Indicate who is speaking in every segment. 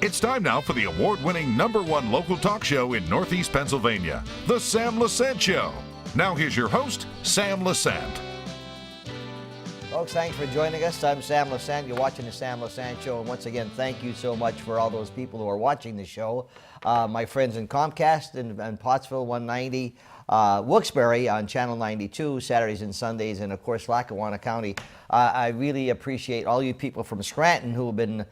Speaker 1: It's time now for the award-winning #1 local talk show in Northeast Pennsylvania, The Sam Lesante Show. Now here's your host, Sam Lesante.
Speaker 2: Folks, thanks for joining us. I'm Sam Lesante. You're watching The Sam Lesante Show. And once again, thank you so much for all those people who are watching the show. My friends in Comcast and Pottsville 190, Wilkes-Barre on Channel 92, Saturdays and Sundays, and of course, Lackawanna County. I really appreciate all you people from Scranton who have been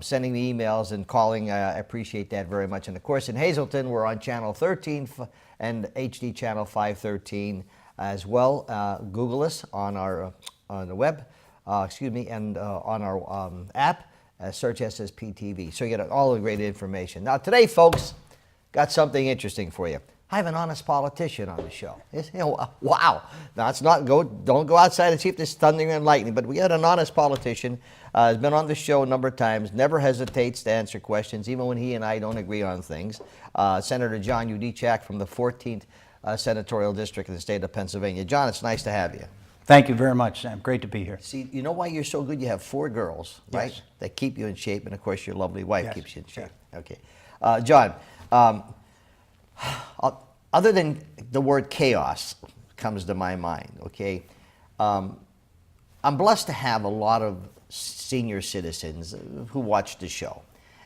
Speaker 2: sending me emails and calling. I appreciate that very much. And of course, in Hazleton, we're on Channel 13 and HD Channel 513 as well. Google us on our on the web, and on our app, search SSPTV. So you get all the great information. Now today, folks, got something interesting for you. I have an honest politician on the show. Wow. Now it's not don't go outside and see if there's thundering and lightning, but we got an honest politician. Has been on the show a number of times, never hesitates to answer questions, even when he and I don't agree on things. Senator John Yudichak from the 14th Senatorial District of the state of Pennsylvania. John, it's nice to have you.
Speaker 3: Thank you very much, Sam. Great to be here.
Speaker 2: See, you know why you're so good? You have 4 girls, right?
Speaker 3: Yes.
Speaker 2: That keep you in shape, and of course your lovely wife
Speaker 3: Yes.
Speaker 2: keeps you in shape.
Speaker 3: Yeah.
Speaker 2: Okay. John, other than the word chaos comes to my mind, okay? I'm blessed to have a lot of senior citizens who watch the show.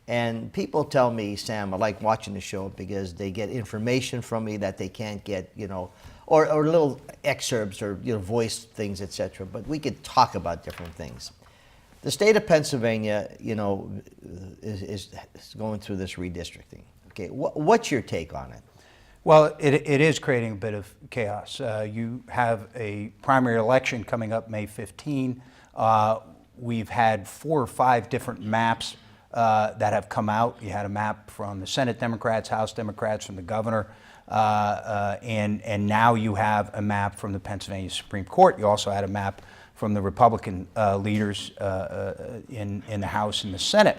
Speaker 2: And people tell me, Sam, I like watching the show because they get information from me that they can't get, or little excerpts or voice things, etc. But we could talk about different things. The state of Pennsylvania, is going through this redistricting. Okay, what's your take on it?
Speaker 3: Well, it is creating a bit of chaos. You have a primary election coming up May 15. We've had 4 or 5 different maps that have come out. You had a map from the Senate Democrats, House Democrats, from the governor, and now you have a map from the Pennsylvania Supreme Court. You also had a map from the Republican leaders in the House and the Senate.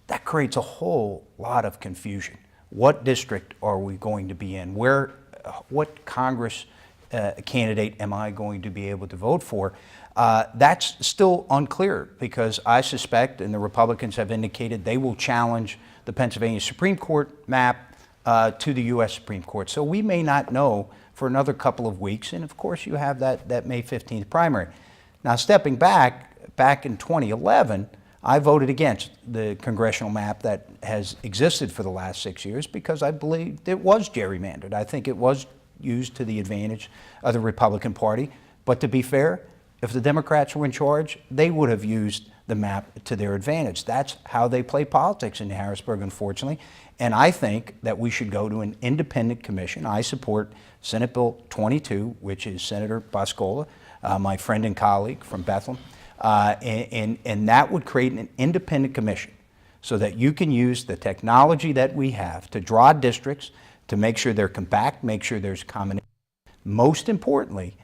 Speaker 3: That creates a whole lot of confusion. What district are we going to be in? What Congress candidate am I going to be able to vote for? That's still unclear because I suspect, and the Republicans have indicated, they will challenge the Pennsylvania Supreme Court map to the U.S. Supreme Court. So we may not know for another couple of weeks, and of course you have that May 15th primary. Now stepping back in 2011, I voted against the congressional map that has existed for the last 6 years because I believed it was gerrymandered. I think it was used to the advantage of the Republican Party. But to be fair, if the Democrats were in charge, they would have used the map to their advantage. That's how they play politics in Harrisburg, unfortunately. And I think that we should go to an independent commission. I support Senate Bill 22, which is Senator Boscola, my friend and colleague from Bethlehem. And that would create an independent commission so that you can use the technology that we have to draw districts, to make sure they're compact, make sure there's combination. Most importantly,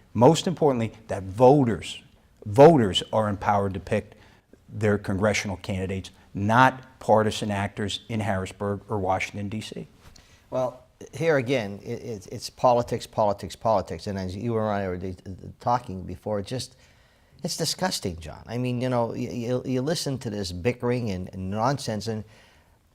Speaker 3: that voters are empowered to pick their congressional candidates, not partisan actors in Harrisburg or Washington, D.C.
Speaker 2: Well, here again, it's politics. And as you and I were talking before, it's disgusting, John. I mean, you listen to this bickering and nonsense, and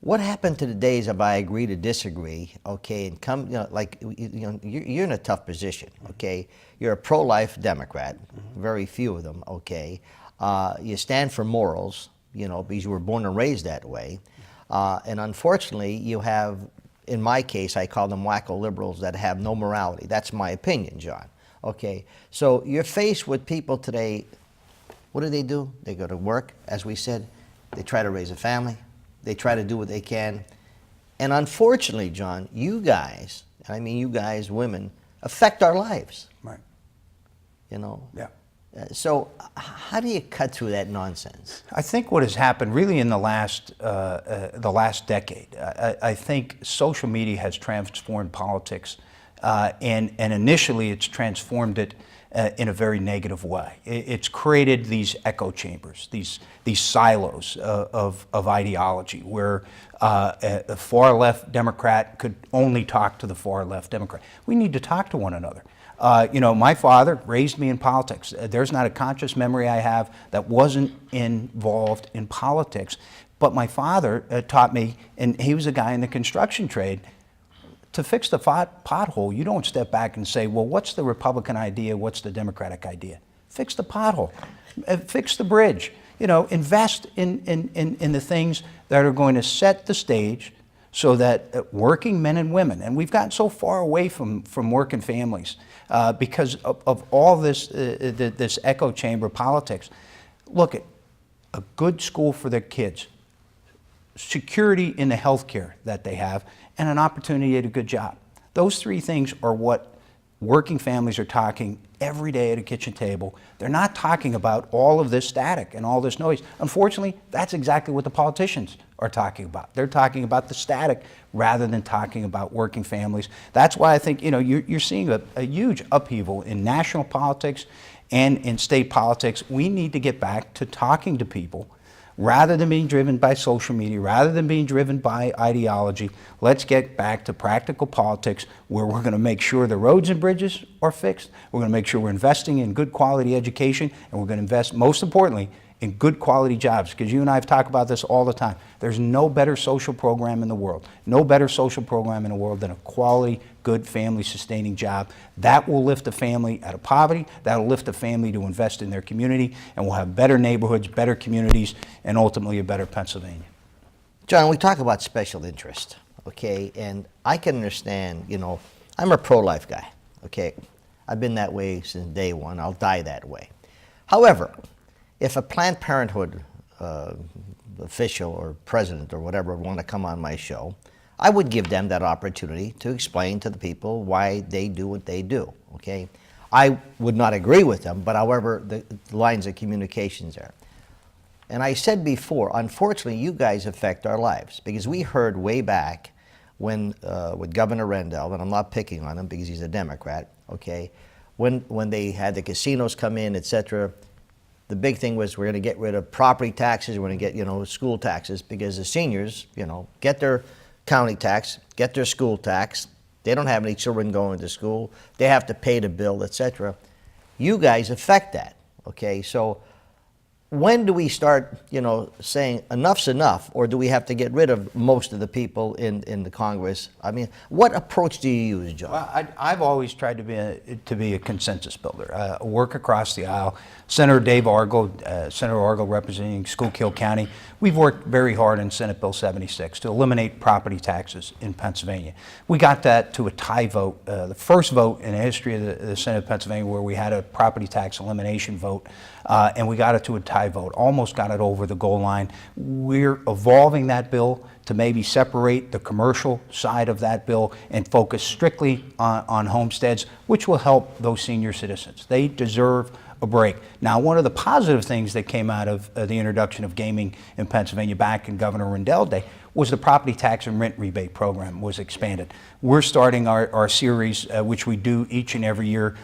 Speaker 2: what happened to the days of I agree to disagree, okay, and come, you're in a tough position, okay? You're a pro-life Democrat, very few of them, okay? You stand for morals, because you were born and raised that way. And unfortunately, you have, in my case, I call them wacko liberals that have no morality. That's my opinion, John. Okay, so you're faced with people today. What do? They go to work, as we said. They try to raise a family. They try to do what they can. And unfortunately, John, you guys, and I mean you guys, women, affect our lives.
Speaker 3: Right.
Speaker 2: Yeah. So how do you cut through that nonsense?
Speaker 3: I think what has happened really in the last decade, I think social media has transformed politics, and initially it's transformed it in a very negative way. It's created these echo chambers, these silos of ideology, where a far left Democrat could only talk to the far left Democrat. We need to talk to one another. My father raised me in politics. There's not a conscious memory I have that wasn't involved in politics. But my father taught me, and he was a guy in the construction trade, to fix the pothole, you don't step back and say, well, what's the Republican idea? What's the Democratic idea? Fix the pothole, fix the bridge. You know, invest in the things that are going to set the stage so that working men and women, and we've gotten so far away from working families because of all this, this echo chamber politics. Look at a good school for their kids, security in the health care that they have, and an opportunity at a good job. Those three things are what working families are talking every day at a kitchen table. They're not talking about all of this static and all this noise. Unfortunately, that's exactly what the politicians are talking about. They're talking about the static rather than talking about working families. That's why I think, you know, you're seeing a huge upheaval in national politics and in state politics. We need to get back to talking to people rather than being driven by social media, rather than being driven by ideology. Let's get back to practical politics where we're going to make sure the roads and bridges are fixed. We're going to make sure we're investing in good quality education, and we're going to invest, most importantly, in good quality jobs, because you and I have talked about this all the time. There's no better social program in the world, no better social program in the world than a quality, good family sustaining job. That will lift a family out of poverty, that will lift a family to invest in their community, and we'll have better neighborhoods, better communities, and ultimately a better Pennsylvania.
Speaker 2: John, we talk about special interest, okay, and I can understand, you know, I'm a pro-life guy, okay. I've been that way since day one. I'll die that way. However, if a Planned Parenthood official or president or whatever would want to come on my show, I would give them that opportunity to explain to the people why they do what they do, okay? I would not agree with them, but however, the lines of communications there. And I said before, unfortunately, you guys affect our lives, because we heard way back when, with Governor Rendell, and I'm not picking on him because he's a Democrat, okay, when they had the casinos come in, et cetera, the big thing was we're going to get rid of property taxes, we're going to get, you know, school taxes, because the seniors, you know, get their county tax, get their school tax. They don't have any children going to school. They have to pay the bill, etc. You guys affect that, okay? So when do we start, you know, saying enough's enough, or do we have to get rid of most of the people in the Congress? I mean, what approach do you use, John?
Speaker 3: Well, I've always tried to be a consensus builder, work across the aisle. Senator Dave Argo, Senator Argo representing Schuylkill County, we've worked very hard in Senate Bill 76 to eliminate property taxes in Pennsylvania. We got that to a tie vote, the first vote in the history of the Senate of Pennsylvania where we had a property tax elimination vote, and we got it to a tie vote, almost got it over the goal line. We're evolving that bill to maybe separate the commercial side of that bill and focus strictly on homesteads, which will help those senior citizens. They deserve a break. Now, one of the positive things that came out of the introduction of gaming in Pennsylvania back in Governor Rendell's day was the property tax and rent rebate program was expanded. We're starting our series, which we do each and every year,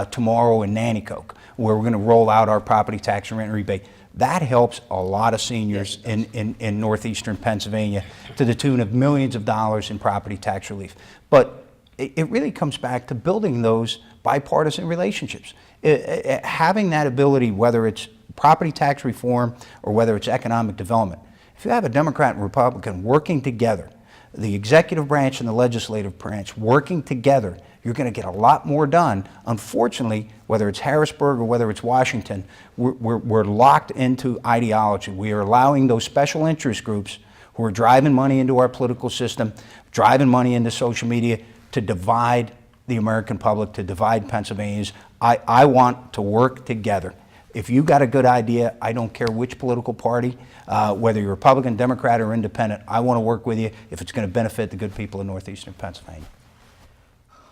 Speaker 3: tomorrow in Nanticoke, where we're going to roll out our property tax and rent rebate. That helps a lot of seniors in northeastern Pennsylvania to the tune of millions of dollars in property tax relief. But it really comes back to building those bipartisan relationships. Having that ability, whether it's property tax reform or whether it's economic development, if you have a Democrat and Republican working together, the executive branch and the legislative branch working together, you're going to get a lot more done. Unfortunately, whether it's Harrisburg or whether it's Washington, we're locked into ideology. We are allowing those special interest groups who are driving money into our political system, driving money into social media, to divide the American public, to divide Pennsylvanians. I want to work together. If you got a good idea, I don't care which political party, whether you're Republican, Democrat, or Independent, I want to work with you if it's going to benefit the good people of northeastern Pennsylvania.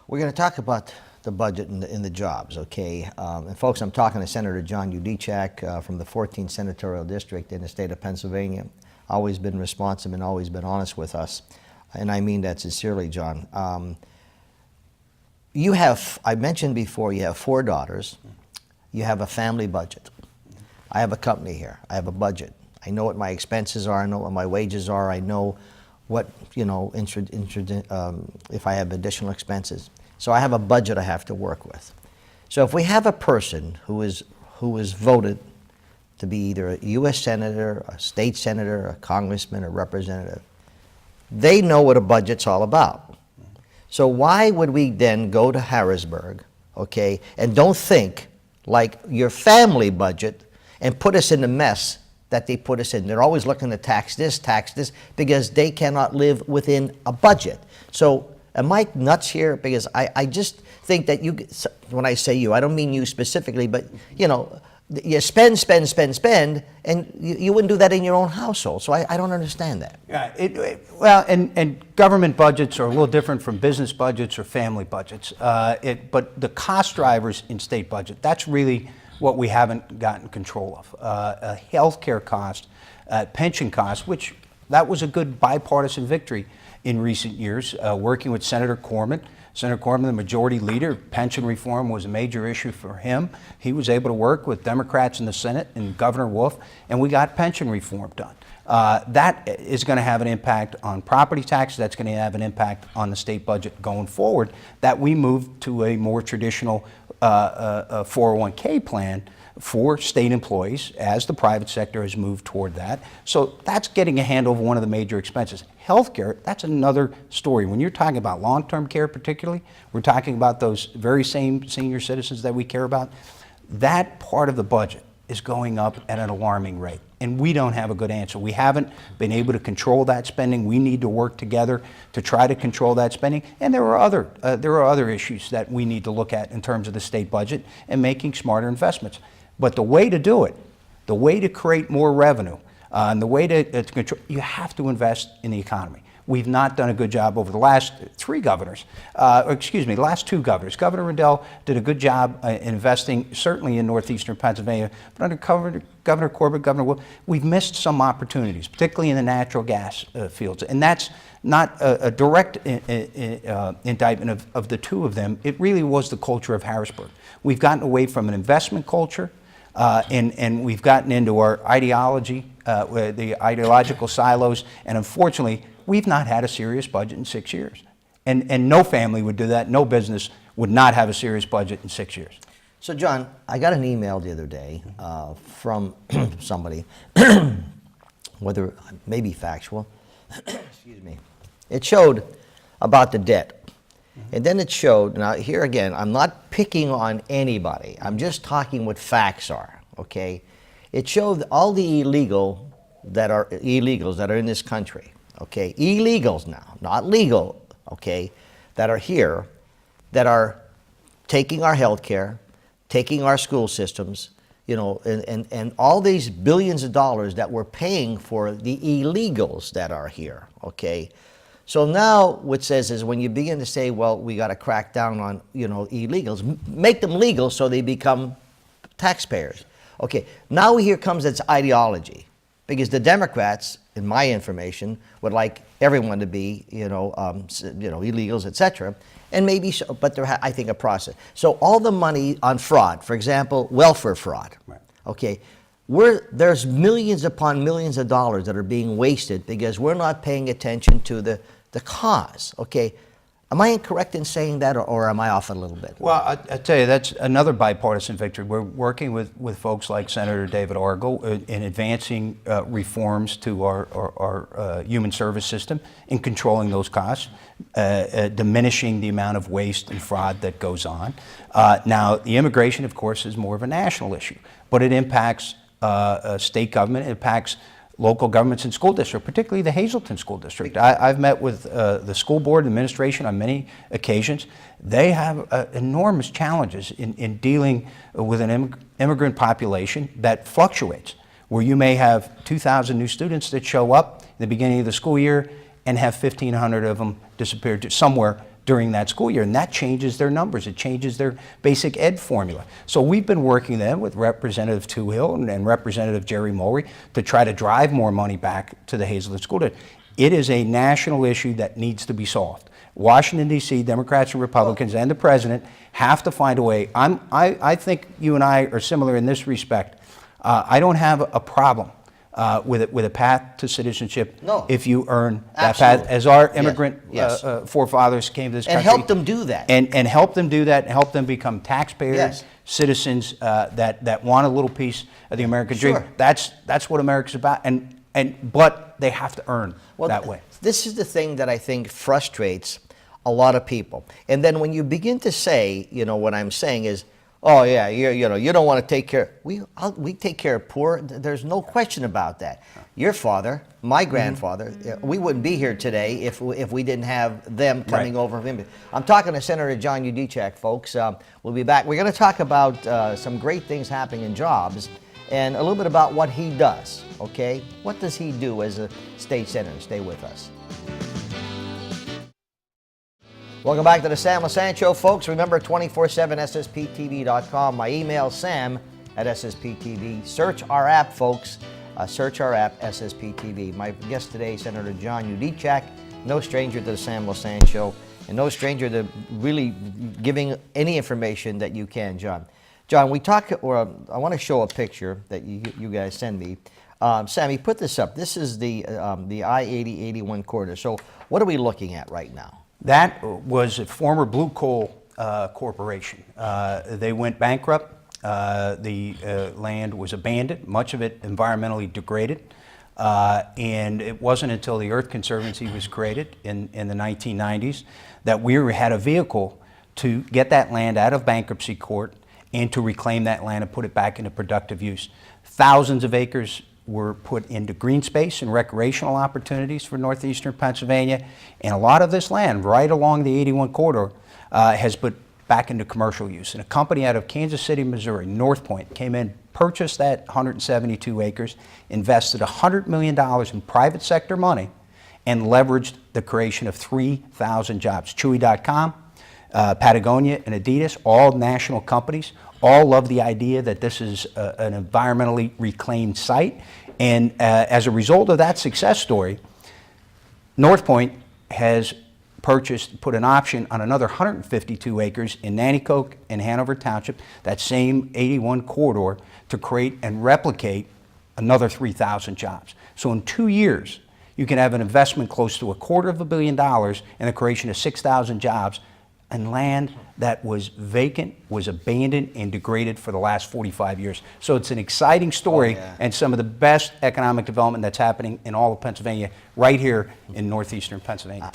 Speaker 2: We're going to talk about the budget and the jobs, okay? And folks, I'm talking to Senator John Yudichak from the 14th Senatorial District in the state of Pennsylvania. Always been responsive and always been honest with us. And I mean that sincerely, John. You have, I mentioned before, you have 4 daughters. You have a family budget. I have a company here. I have a budget. I know what my expenses are. I know what my wages are. I know what, you know, if I have additional expenses. So I have a budget I have to work with. So if we have a person who is voted to be either a U.S. senator, a state senator, a congressman, or representative, they know what a budget's all about. So why would we then go to Harrisburg, okay, and don't think like your family budget and put us in the mess that they put us in? They're always looking to tax this, because they cannot live within a budget. So am I nuts here? Because I just think that you, when I say you, I don't mean you specifically, but you know, you spend, and you wouldn't do that in your own household. So I don't understand that.
Speaker 3: Yeah, well, and government budgets are a little different from business budgets or family budgets. But the cost drivers in state budget, that's really what we haven't gotten control of. Healthcare cost, pension cost, which that was a good bipartisan victory in recent years, working with Senator Corman. Senator Corman, the majority leader, pension reform was a major issue for him. He was able to work with Democrats in the Senate and Governor Wolf, and we got pension reform done. That is going to have an impact on property taxes. That's going to have an impact on the state budget going forward, that we move to a more traditional 401k plan for state employees as the private sector has moved toward that. So that's getting a handle of one of the major expenses. Healthcare, that's another story. When you're talking about long-term care particularly, we're talking about those very same senior citizens that we care about. That part of the budget is going up at an alarming rate, and we don't have a good answer. We haven't been able to control that spending. We need to work together to try to control that spending, and there are other issues that we need to look at in terms of the state budget and making smarter investments. But the way to do it, the way to create more revenue, and the way to control, you have to invest in the economy. We've not done a good job over the last last two governors. Governor Rendell did a good job investing, certainly in northeastern Pennsylvania, but under Governor Corbett, Governor Wolf, we've missed some opportunities, particularly in the natural gas fields. And that's not a direct indictment of the two of them. It really was the culture of Harrisburg. We've gotten away from an investment culture, and we've gotten into our ideology, the ideological silos, and unfortunately, we've not had a serious budget in 6 years. And no family would do that. No business would not have a serious budget in 6 years.
Speaker 2: So, John, I got an email the other day from somebody, whether maybe factual, excuse me. It showed about the debt. And then it showed, now here again, I'm not picking on anybody. I'm just talking what facts are, okay? It showed all the illegals that are in this country, okay? Illegals now, not legal, okay? That are here, that are taking our health care, taking our school systems, you know, and all these billions of dollars that we're paying for the illegals that are here, okay? So now what it says is when you begin to say, well, we got to crack down on, you know, illegals, make them legal so they become taxpayers. Okay, now here comes its ideology, because the Democrats, in my information, would like everyone to be, illegals, etc. And maybe so, but there, I think, a process. So all the money on fraud, for example, welfare fraud, right. Okay, there's millions upon millions of dollars that are being wasted because we're not paying attention to the cause, okay? Am I incorrect in saying that, or am I off a little bit?
Speaker 3: Well, I tell you, that's another bipartisan victory. We're working with folks like Senator David Argel in advancing reforms to our human service system, in controlling those costs, diminishing the amount of waste and fraud that goes on. Now, the immigration, of course, is more of a national issue, but it impacts state government, it impacts local governments and school districts, particularly the Hazleton School District. I've met with the school board administration on many occasions. They have enormous challenges in dealing with an immigrant population that fluctuates, where you may have 2,000 new students that show up in the beginning of the school year and have 1,500 of them disappear to somewhere during that school year, and that changes their numbers. It changes their basic ed formula. So we've been working then with Representative Toohill and Representative Jerry Mulry to try to drive more money back to the Hazleton School District. It is a national issue that needs to be solved. Washington, D.C., Democrats and Republicans and the President have to find a way. I think you and I are similar in this respect. I don't have a problem with a path to citizenship.
Speaker 2: No.
Speaker 3: If you earn that
Speaker 2: Absolutely.
Speaker 3: path, as our immigrant
Speaker 2: Yes.
Speaker 3: forefathers came to this country.
Speaker 2: And help them do that.
Speaker 3: And help them do that, and help them become taxpayers,
Speaker 2: Yes.
Speaker 3: citizens that want a little piece of the American
Speaker 2: Sure.
Speaker 3: dream. That's what America's about, but they have to earn that way.
Speaker 2: This is the thing that I think frustrates a lot of people. And then when you begin to say, what I'm saying is, oh yeah, you don't want to take care. We take care of poor. There's no question about that. Your father, my grandfather, we wouldn't be here today if we didn't have them coming over. I'm talking to Senator John Yudichak, folks. We'll be back. We're going to talk about some great things happening in jobs and a little bit about what he does. Okay, what does he do as a state senator? Stay with us. Welcome back to the Sam Lesante Show, folks. Remember, 24/7 SSPTV.com. My email, sam@SSPTV. Search our app, folks. Search our app, SSPTV. My guest today, Senator John Yudichak, no stranger to the Sam Lesante Show, and no stranger to really giving any information that you can, John. John, I want to show a picture that you guys send me. Sammy, put this up. This is the I-80-81 corridor. So what are we looking at right now?
Speaker 3: That was a former blue coal corporation. They went bankrupt. The land was abandoned, much of it environmentally degraded. And it wasn't until the Earth Conservancy was created in the 1990s that we had a vehicle to get that land out of bankruptcy court and to reclaim that land and put it back into productive use. Thousands of acres were put into green space and recreational opportunities for northeastern Pennsylvania, and a lot of this land right along the 81 corridor has put back into commercial use. And a company out of Kansas City, Missouri, North Point, came in, purchased that 172 acres, invested $100 million in private sector money, and leveraged the creation of 3,000 jobs. Chewy.com, Patagonia, and Adidas, all national companies, all love the idea that this is an environmentally reclaimed site. And as a result of that success story, North Point has put an option on another 152 acres in Nanticoke and Hanover Township, that same 81 corridor, to create and replicate another 3,000 jobs. So in 2 years, you can have an investment close to $250 million and the creation of 6,000 jobs and land that was vacant, was abandoned, and degraded for the last 45 years. So it's an exciting story and some of the best economic development that's happening in all of Pennsylvania, right here in northeastern Pennsylvania.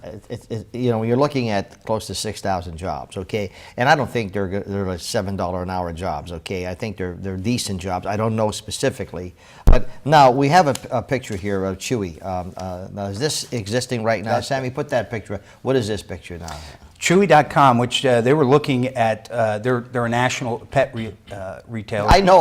Speaker 2: You're looking at close to 6,000 jobs, okay? And I don't think they're like $7 an hour jobs, okay? I think they're decent jobs. I don't know specifically. But now we have a picture here of Chewy. Now, is this existing right now? Sammy, put that picture. What is this picture now?
Speaker 3: Chewy.com, which they were looking at, they're a national pet retailer.
Speaker 2: I know,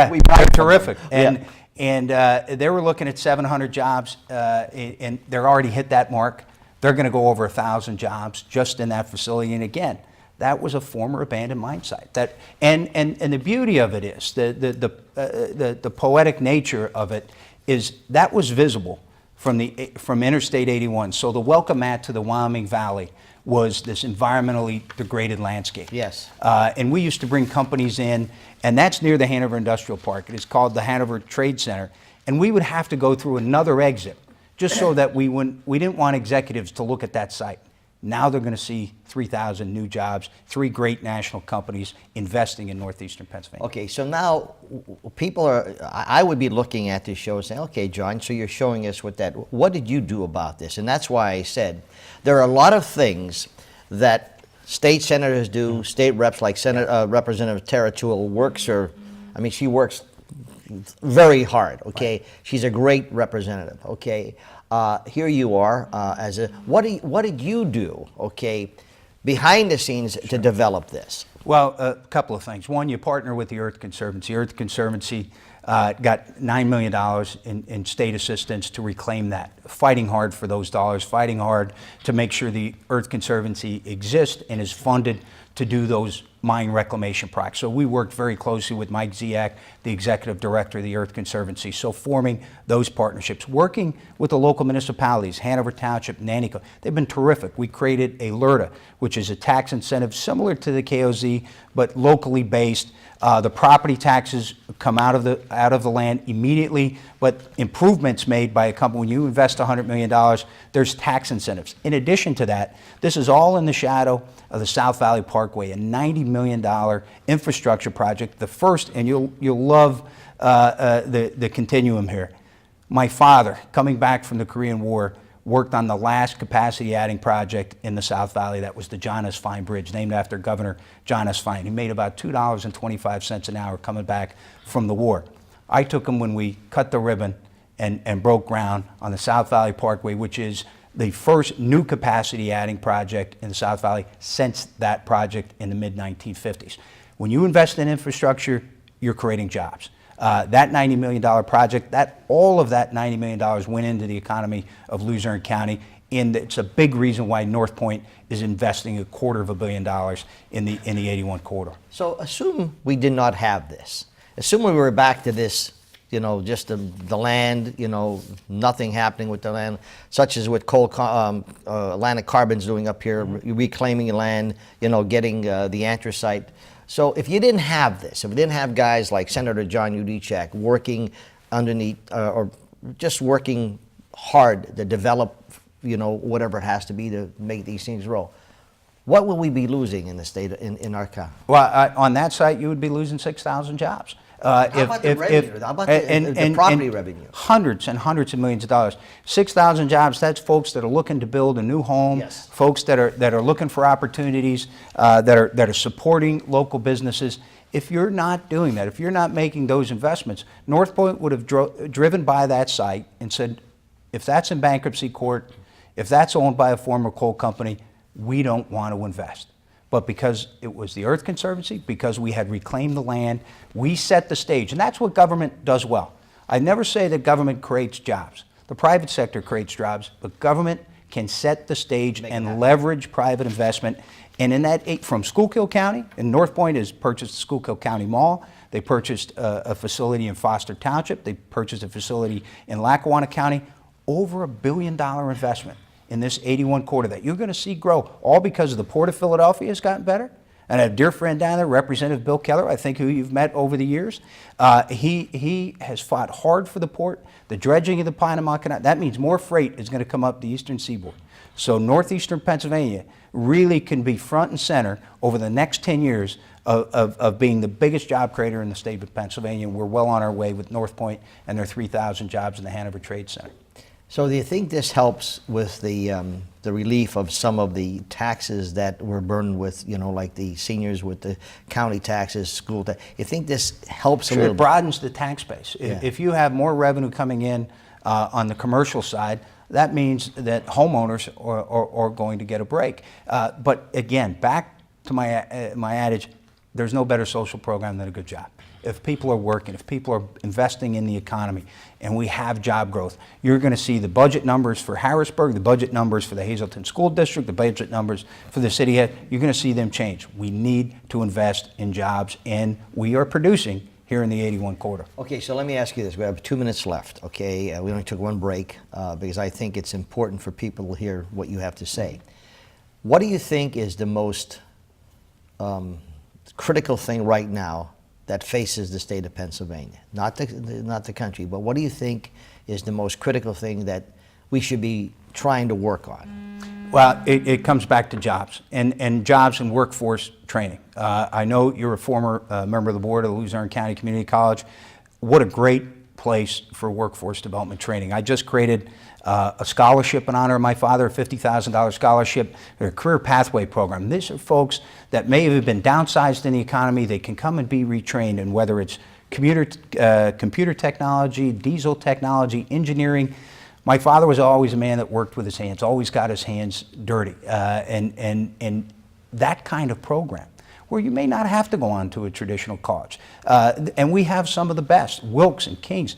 Speaker 3: we buy terrific.
Speaker 2: And
Speaker 3: They were looking at 700 jobs, and they're already hit that mark. They're going to go over 1,000 jobs just in that facility. And again, that was a former abandoned mine site. And the beauty of it is, the poetic nature of it is that was visible from Interstate 81. So the welcome mat to the Wyoming Valley was this environmentally degraded landscape.
Speaker 2: Yes.
Speaker 3: And we used to bring companies in, and that's near the Hanover Industrial Park. It is called the Hanover Trade Center. And we would have to go through another exit just so that we didn't want executives to look at that site. Now they're going to see 3,000 new jobs, 3 great national companies investing in northeastern Pennsylvania.
Speaker 2: Okay, so now I would be looking at this show and saying, okay, John, so you're showing us what did you do about this? And that's why I said there are a lot of things that state senators do, state reps like Representative Tara Toole she works very hard, okay? She's a great representative, okay? Here you are what did you do, okay, behind the scenes to develop this?
Speaker 3: Well, a couple of things. One, you partner with the Earth Conservancy. Earth Conservancy got $9 million in state assistance to reclaim that fighting hard for those dollars, fighting hard to make sure the Earth Conservancy exists and is funded to do those mine reclamation projects. So we worked very closely with Mike Ziak, the executive director of the Earth Conservancy. So forming those partnerships, working with the local municipalities, Hanover Township, Nanticoke, they've been terrific. We created a LERTA, which is a tax incentive similar to the KOZ, but locally based. The property taxes come out of the land immediately, but improvements made by a company. When you invest $100 million, there's tax incentives. In addition to that, this is all in the shadow of the South Valley Parkway, a $90 million infrastructure project, the first, and you'll love the continuum here. My father, coming back from the Korean War, worked on the last capacity adding project in the South Valley. That was the John S. Fine Bridge, named after Governor John S. Fine. He made about $2.25 an hour coming back from the war. I took him when we cut the ribbon and broke ground on the South Valley Parkway, which is the first new capacity adding project in the South Valley since that project in the mid-1950s. When you invest in infrastructure, you're creating jobs. That $90 million project, all of that $90 million went into the economy of Luzerne County, and it's a big reason why North Point is investing $250 million in the 81 corridor.
Speaker 2: So assume we did not have this. Assume we were back to this, just the land, nothing happening with the land, such as what Atlantic Carbon's doing up here, reclaiming land, getting the anthracite. So if you didn't have this, if we didn't have guys like Senator John Yudichak working underneath, or just working hard to develop, whatever it has to be to make these things roll, what will we be losing in the state, in our county?
Speaker 3: Well, on that site, you would be losing 6,000 jobs.
Speaker 2: How about the revenue? How about the property revenue?
Speaker 3: Hundreds and hundreds of millions of dollars. 6,000 jobs, that's folks that are looking to build a new home,
Speaker 2: Yes.
Speaker 3: folks that are looking for opportunities, that are supporting local businesses. If you're not doing that, if you're not making those investments, North Point would have driven by that site and said, if that's in bankruptcy court, if that's owned by a former coal company, we don't want to invest. But because it was the Earth Conservancy, because we had reclaimed the land, we set the stage. And that's what government does well. I never say that government creates jobs. The private sector creates jobs, but government can set the stage and leverage private investment. And in that, from Schuylkill County, and North Point has purchased the Schuylkill County Mall. They purchased a facility in Foster Township. They purchased a facility in Lackawanna County. Over $1 billion investment in this 81 corridor that you're going to see grow, all because of the Port of Philadelphia has gotten better. And I have a dear friend down there, Representative Bill Keller, I think, who you've met over the years. He has fought hard for the port, the dredging of the Panama Canal. That means more freight is going to come up the eastern seaboard. So northeastern Pennsylvania really can be front and center over the next 10 years of being the biggest job creator in the state of Pennsylvania. We're well on our way with North Point and their 3,000 jobs in the Hanover Trade Center.
Speaker 2: So do you think this helps with the relief of some of the taxes that were burdened with, like the seniors with the county taxes, school tax? You think this helps a little bit?
Speaker 3: It broadens the tax base.
Speaker 2: Yeah.
Speaker 3: If you have more revenue coming in on the commercial side, that means that homeowners are going to get a break. But again, back to my adage, there's no better social program than a good job. If people are working, if people are investing in the economy, and we have job growth, you're going to see the budget numbers for Harrisburg, the budget numbers for the Hazleton School District, the budget numbers for the city head, you're going to see them change. We need to invest in jobs, and we are producing here in the 81 corridor.
Speaker 2: Okay, so let me ask you this. We have 2 minutes left, okay? We only took one break because I think it's important for people to hear what you have to say. What do you think is the most critical thing right now that faces the state of Pennsylvania? Not the country, but what do you think is the most critical thing that we should be trying to work on?
Speaker 3: Well, it comes back to jobs and jobs and workforce training. I know you're a former member of the board of the Luzerne County Community College. What a great place for workforce development training. I just created a scholarship in honor of my father, a $50,000 scholarship, a career pathway program. These are folks that may have been downsized in the economy. They can come and be retrained, and whether it's computer technology, diesel technology, engineering. My father was always a man that worked with his hands, always got his hands dirty, and that kind of program where you may not have to go on to a traditional college. And we have some of the best, Wilkes and Kings.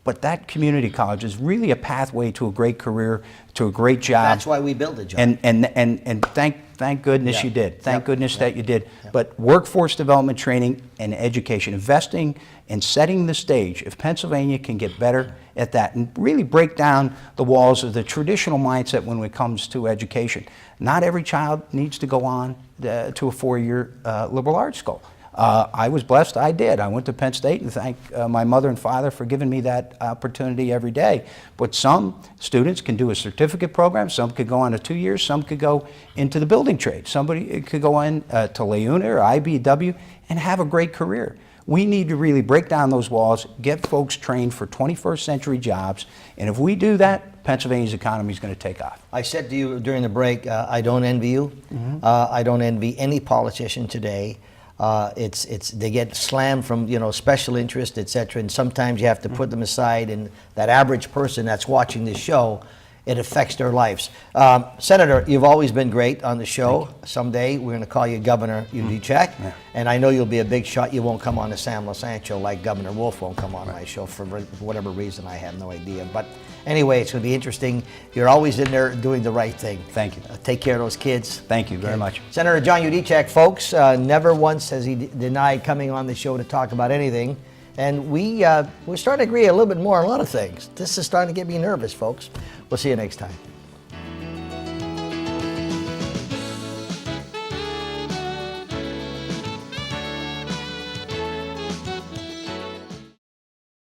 Speaker 3: but that community college is really a pathway to a great career, to a great job.
Speaker 2: That's why we built it, John.
Speaker 3: And thank goodness
Speaker 2: Yeah.
Speaker 3: you did. Thank
Speaker 2: Yep.
Speaker 3: goodness
Speaker 2: Yep.
Speaker 3: that you did.
Speaker 2: Yep.
Speaker 3: But workforce development training and education, investing and setting the stage, if Pennsylvania can get better at that and really break down the walls of the traditional mindset when it comes to education. Not every child needs to go on to a four-year liberal arts school. I was blessed, I did. I went to Penn State and thank my mother and father for giving me that opportunity every day. But some students can do a certificate program, some could go on to 2 years, some could go into the building trade. Somebody could go on to LeUna or IBW and have a great career. We need to really break down those walls, get folks trained for 21st century jobs, and if we do that, Pennsylvania's economy is going to take off.
Speaker 2: I said to you during the break, I don't envy you. I don't envy any politician today. They get slammed from special interest, etc. And sometimes you have to put them aside. And that average person that's watching this show, it affects their lives. Senator, you've always been great on the show. Someday we're going to call you Governor Yudichak, and I know you'll be a big shot. You won't come on the Sam Lesante show like Governor Wolf won't come on my show for whatever reason. I have no idea. But anyway, it's going to be interesting. You're always in there doing the right thing.
Speaker 3: Thank you.
Speaker 2: Take care of those kids.
Speaker 3: Thank you very much.
Speaker 2: Senator John Yudichak, folks, never once has he denied coming on the show to talk about anything. And we're starting to agree a little bit more on a lot of things. This is starting to get me nervous, folks. We'll see you next time.